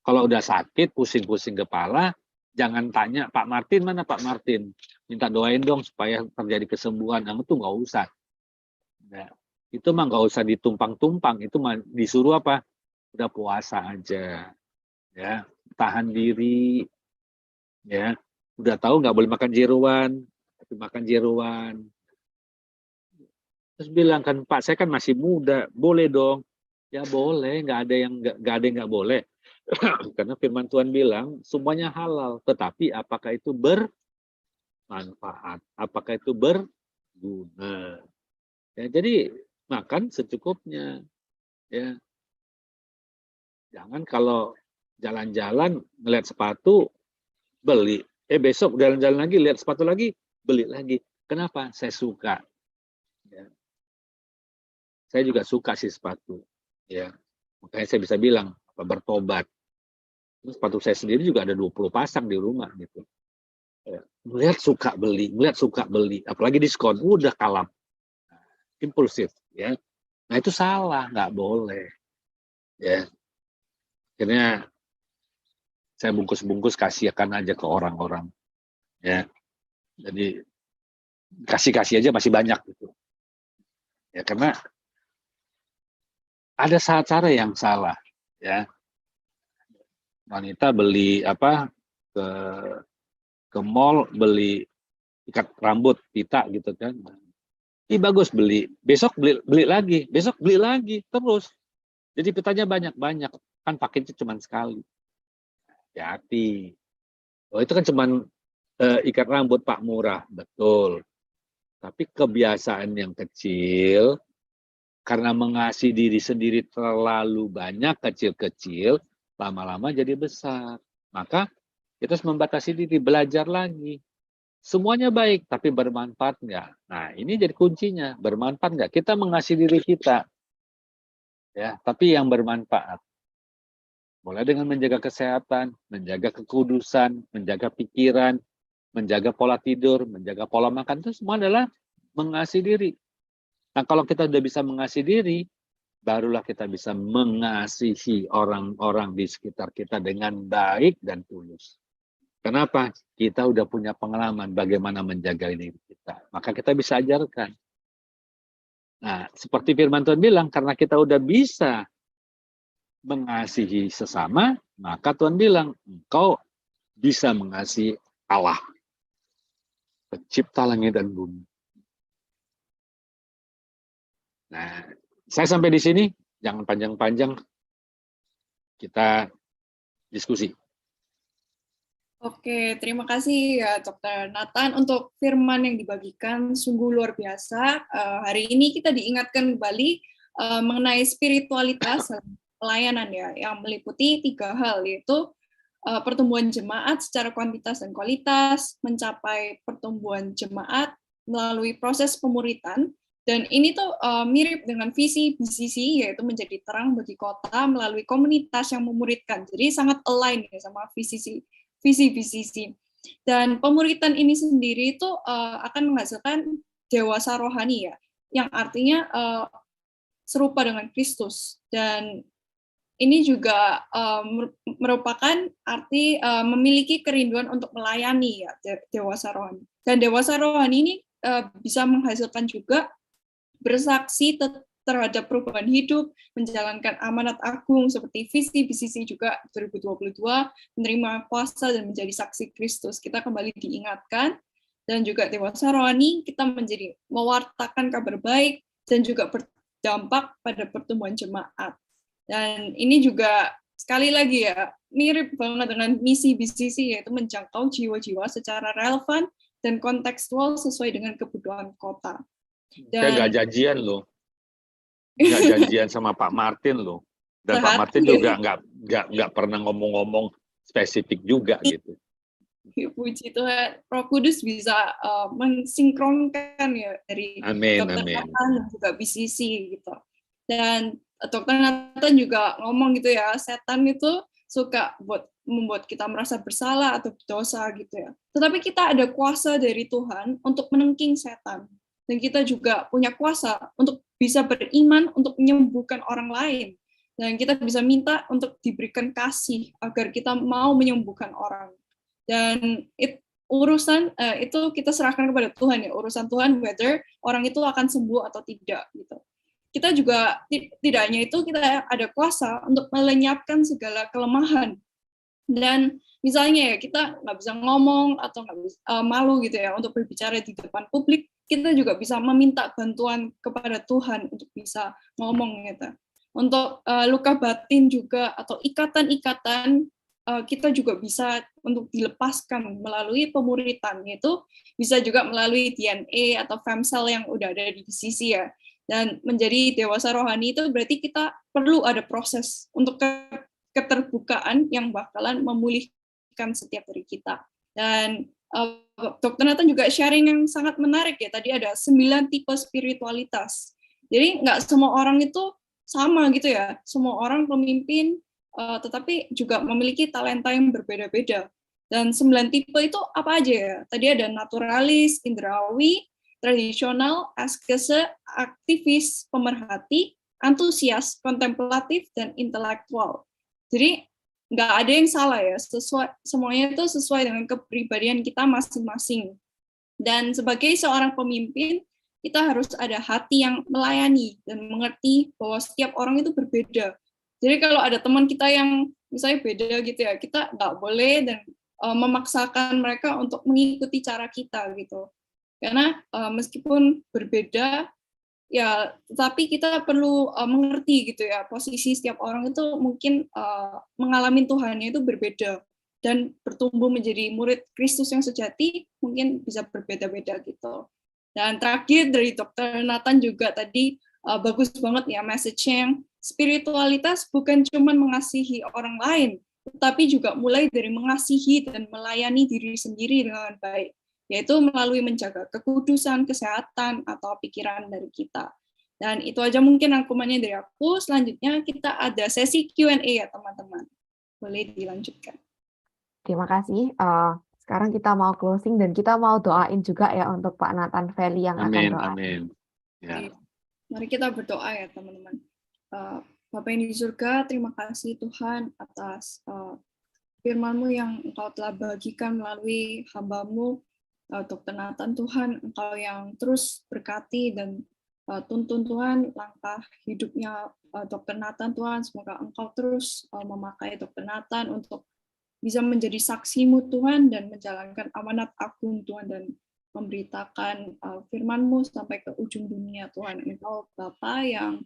Kalau udah sakit, pusing-pusing kepala, jangan tanya, Pak Martin mana Pak Martin? Minta doain dong supaya terjadi kesembuhan. Nah, itu nggak usah. Nah, itu mah nggak usah ditumpang-tumpang. Itu mah disuruh apa? Udah puasa aja. Ya, tahan diri. Ya, udah tahu nggak boleh makan jeroan, tapi makan jeroan. Terus bilang kan, Pak saya kan masih muda, boleh dong. Ya boleh, nggak ada yang nggak boleh. Karena firman Tuhan bilang semuanya halal, tetapi apakah itu bermanfaat? Apakah itu berguna? Ya, jadi makan secukupnya. Ya, jangan kalau jalan-jalan ngeliat sepatu beli. Besok jalan-jalan lagi lihat sepatu lagi beli lagi. Kenapa? Saya suka. Ya. Saya juga suka sih sepatu. Ya, makanya saya bisa bilang bertobat. Terus sepatu saya sendiri juga ada 20 pasang di rumah gitu. Ya. Melihat suka beli, apalagi diskon, udah kalap. Impulsif, ya. Nah itu salah, nggak boleh. Ya, akhirnya saya bungkus-bungkus kasihkan aja ke orang-orang. Ya, jadi kasih aja masih banyak gitu. Ya karena ada cara yang salah. Ya, wanita beli ke mall beli ikat rambut pita gitu kan. Bagus beli, besok beli lagi, besok beli lagi terus. Jadi pitanya banyak-banyak, kan paketnya cuma sekali. Hati-hati. Oh itu kan cuma ikat rambut Pak murah, betul. Tapi kebiasaan yang kecil, karena mengasihi diri sendiri terlalu banyak, kecil-kecil, lama-lama jadi besar. Maka kita harus membatasi diri, belajar lagi. Semuanya baik, tapi bermanfaat nggak? Nah, ini jadi kuncinya. Bermanfaat nggak? Kita mengasihi diri kita, ya, tapi yang bermanfaat. Mulai dengan menjaga kesehatan, menjaga kekudusan, menjaga pikiran, menjaga pola tidur, menjaga pola makan, itu semua adalah mengasihi diri. Nah, kalau kita sudah bisa mengasihi diri, barulah kita bisa mengasihi orang-orang di sekitar kita dengan baik dan tulus. Kenapa? Kita udah punya pengalaman bagaimana menjaga diri kita. Maka kita bisa ajarkan. Nah, seperti firman Tuhan bilang, karena kita udah bisa mengasihi sesama, maka Tuhan bilang, engkau bisa mengasihi Allah, pencipta langit dan bumi. Nah, saya sampai di sini, jangan panjang-panjang, kita diskusi. Oke, terima kasih ya Dr. Nathan untuk firman yang dibagikan sungguh luar biasa. Hari ini kita diingatkan kembali mengenai spiritualitas pelayanan ya, yang meliputi 3 hal, yaitu pertumbuhan jemaat secara kuantitas dan kualitas, mencapai pertumbuhan jemaat melalui proses pemuritan, dan ini tuh mirip dengan visi BCC, yaitu menjadi terang bagi kota melalui komunitas yang memuridkan. Jadi sangat align ya sama visi BCC. Dan pemuritan ini sendiri itu akan menghasilkan dewasa rohani ya, yang artinya serupa dengan Kristus. Dan ini juga merupakan arti memiliki kerinduan untuk melayani ya, dewasa rohani. Dan dewasa rohani ini bisa menghasilkan juga bersaksi terhadap perubahan hidup, menjalankan amanat agung seperti visi BCC juga 2022, menerima kuasa dan menjadi saksi Kristus. Kita kembali diingatkan, dan juga dewasa rohani, kita menjadi mewartakan kabar baik, dan juga berdampak pada pertumbuhan jemaat. Dan ini juga sekali lagi ya, mirip banget dengan misi BCC, yaitu menjangkau jiwa-jiwa secara relevan dan kontekstual sesuai dengan kebutuhan kota. Saya nggak janjian loh. Nggak janjian sama Pak Martin loh, dan Pak Martin juga nggak pernah ngomong-ngomong spesifik juga gitu. Puji Tuhan, Roh Kudus bisa mensinkronkan ya dari Dr. Nathan dan juga BCC gitu. Dan Dr. Nathan juga ngomong gitu ya, setan itu suka membuat kita merasa bersalah atau berdosa gitu ya. Tetapi kita ada kuasa dari Tuhan untuk menengking setan. Dan kita juga punya kuasa untuk bisa beriman untuk menyembuhkan orang lain. Dan kita bisa minta untuk diberikan kasih agar kita mau menyembuhkan orang. Dan urusan itu kita serahkan kepada Tuhan ya, urusan Tuhan whether orang itu akan sembuh atau tidak gitu. Kita juga tidak hanya itu, kita ada kuasa untuk melenyapkan segala kelemahan. Dan misalnya ya kita nggak bisa ngomong atau nggak bisa, malu gitu ya untuk berbicara di depan publik, kita juga bisa meminta bantuan kepada Tuhan untuk bisa ngomong gitu. Untuk luka batin juga atau ikatan-ikatan kita juga bisa untuk dilepaskan melalui pemuritan, yaitu bisa juga melalui DNA atau stem cell yang udah ada di sisi ya. Dan menjadi dewasa rohani itu berarti kita perlu ada proses untuk keterbukaan yang bakalan memulihkan setiap diri kita. Dan Dr. Nathan juga sharing yang sangat menarik ya, tadi ada 9 tipe spiritualitas. Jadi nggak semua orang itu sama gitu ya, semua orang pemimpin, tetapi juga memiliki talenta yang berbeda-beda. Dan 9 tipe itu apa aja ya? Tadi ada naturalis, indrawi, tradisional, askese, aktivis, pemerhati, antusias, kontemplatif, dan intelektual. Jadi nggak ada yang salah ya, semuanya itu sesuai dengan kepribadian kita masing-masing. Dan sebagai seorang pemimpin, kita harus ada hati yang melayani dan mengerti bahwa setiap orang itu berbeda. Jadi kalau ada teman kita yang misalnya beda gitu ya, kita nggak boleh dan memaksakan mereka untuk mengikuti cara kita gitu. Karena meskipun berbeda, ya tetapi kita perlu mengerti gitu ya, posisi setiap orang itu mungkin mengalami Tuhannya itu berbeda dan bertumbuh menjadi murid Kristus yang sejati mungkin bisa berbeda-beda gitu. Dan terakhir dari Dr. Nathan juga tadi bagus banget ya message-nya, yang spiritualitas bukan cuma mengasihi orang lain, tetapi juga mulai dari mengasihi dan melayani diri sendiri dengan baik, yaitu melalui menjaga kekudusan, kesehatan, atau pikiran dari kita. Dan itu aja mungkin rangkumannya dari aku. Selanjutnya kita ada sesi Q&A ya teman-teman. Boleh dilanjutkan. Terima kasih. Sekarang kita mau closing dan kita mau doain juga ya untuk Pak Nathan Feli yang akan doa. Amin. Ya. Mari kita berdoa ya teman-teman. Bapa yang di surga, terima kasih Tuhan atas firman-Mu yang Engkau telah bagikan melalui hamba-Mu, Dr. Nathan. Tuhan, Engkau yang terus berkati dan tuntun Tuhan langkah hidupnya Dr. Nathan. Tuhan, semoga Engkau terus memakai Dr. Nathan untuk bisa menjadi saksi-Mu Tuhan dan menjalankan amanat agung Tuhan dan memberitakan firman-Mu sampai ke ujung dunia Tuhan. Engkau Bapa yang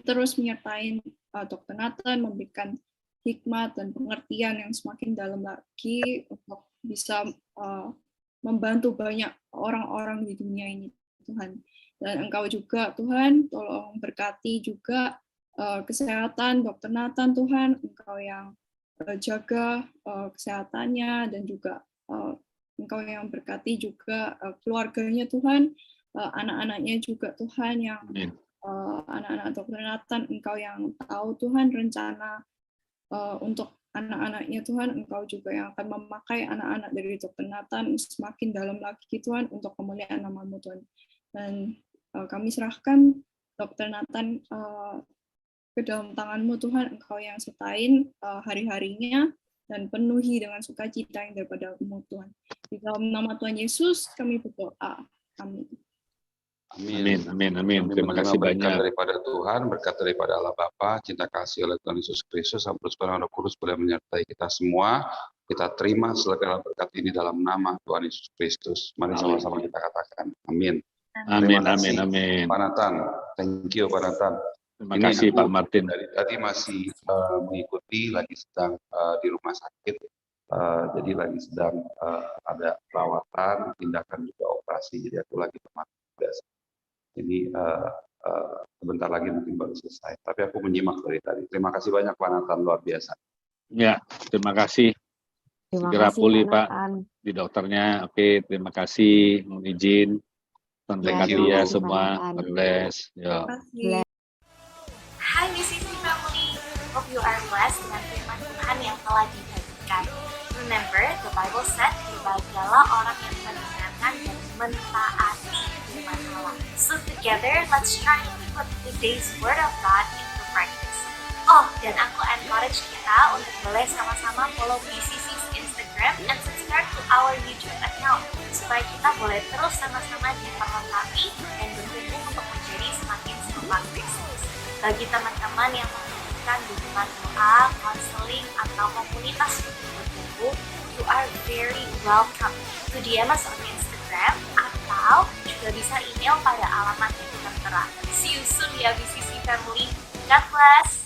terus menyertai Dr. Nathan, memberikan hikmat dan pengertian yang semakin dalam lagi untuk bisa membantu banyak orang-orang di dunia ini Tuhan. Dan Engkau juga Tuhan, tolong berkati juga kesehatan Dr. Nathan Tuhan, Engkau yang jaga kesehatannya dan juga Engkau yang berkati juga keluarganya Tuhan, anak-anaknya juga Tuhan yang anak-anak Dr. Nathan, Engkau yang tahu Tuhan rencana untuk anak-anaknya Tuhan, Engkau juga yang akan memakai anak-anak dari Dr. Nathan semakin dalam lagi Tuhan untuk kemuliaan nama-Mu Tuhan. Dan kami serahkan Dr. Nathan ke dalam tangan-Mu Tuhan, Engkau yang sertain hari-harinya dan penuhi dengan sukacita yang daripada-Mu Tuhan. Di dalam nama Tuhan Yesus kami berdoa. Amin. Amin. Terima kasih banyak. Daripada Tuhan, berkat daripada Allah Bapa, cinta kasih oleh Tuhan Yesus Kristus, Sampurna Roh Kudus boleh menyertai kita semua. Kita terima segala berkat ini dalam nama Tuhan Yesus Kristus. Mari sama-sama kita katakan amin. Amin. Pak Nathan, thank you Pak Nathan. Terima kasih Pak Martin. Dari tadi masih mengikuti, lagi sedang di rumah sakit, jadi lagi sedang ada perawatan, tindakan juga operasi, jadi aku lagi biasa. Ini sebentar lagi mungkin baru selesai. Tapi aku menyimak dari tadi. Terima kasih banyak Pak Nathan, luar biasa. Ya, terima kasih. Segera pulih Pak di dokternya. Oke, terima kasih. Mohon izin. Sampai ya semua. Bless. Terima kasih. Hai BCC Family, hope you are blessed dengan firman Tuhan yang telah dibagikan. Remember, the Bible said, berbahagialah orang yang mendengarkan dan mentaati firman Allah. So together, let's try to put today's word of God into practice. Oh, dan aku encourage kita untuk boleh sama-sama follow BCC's Instagram and subscribe to our YouTube account supaya kita boleh terus sama-sama diperlengkapi dan bertumbuh untuk menjadi semakin serupa Kristus. Bagi teman-teman yang membutuhkan dukungan doa, konseling, atau komunitas untuk bertumbuh, you are very welcome to DM us on Instagram atau juga bisa email pada alamat yang tertera. See you soon ya BCC Family. God bless.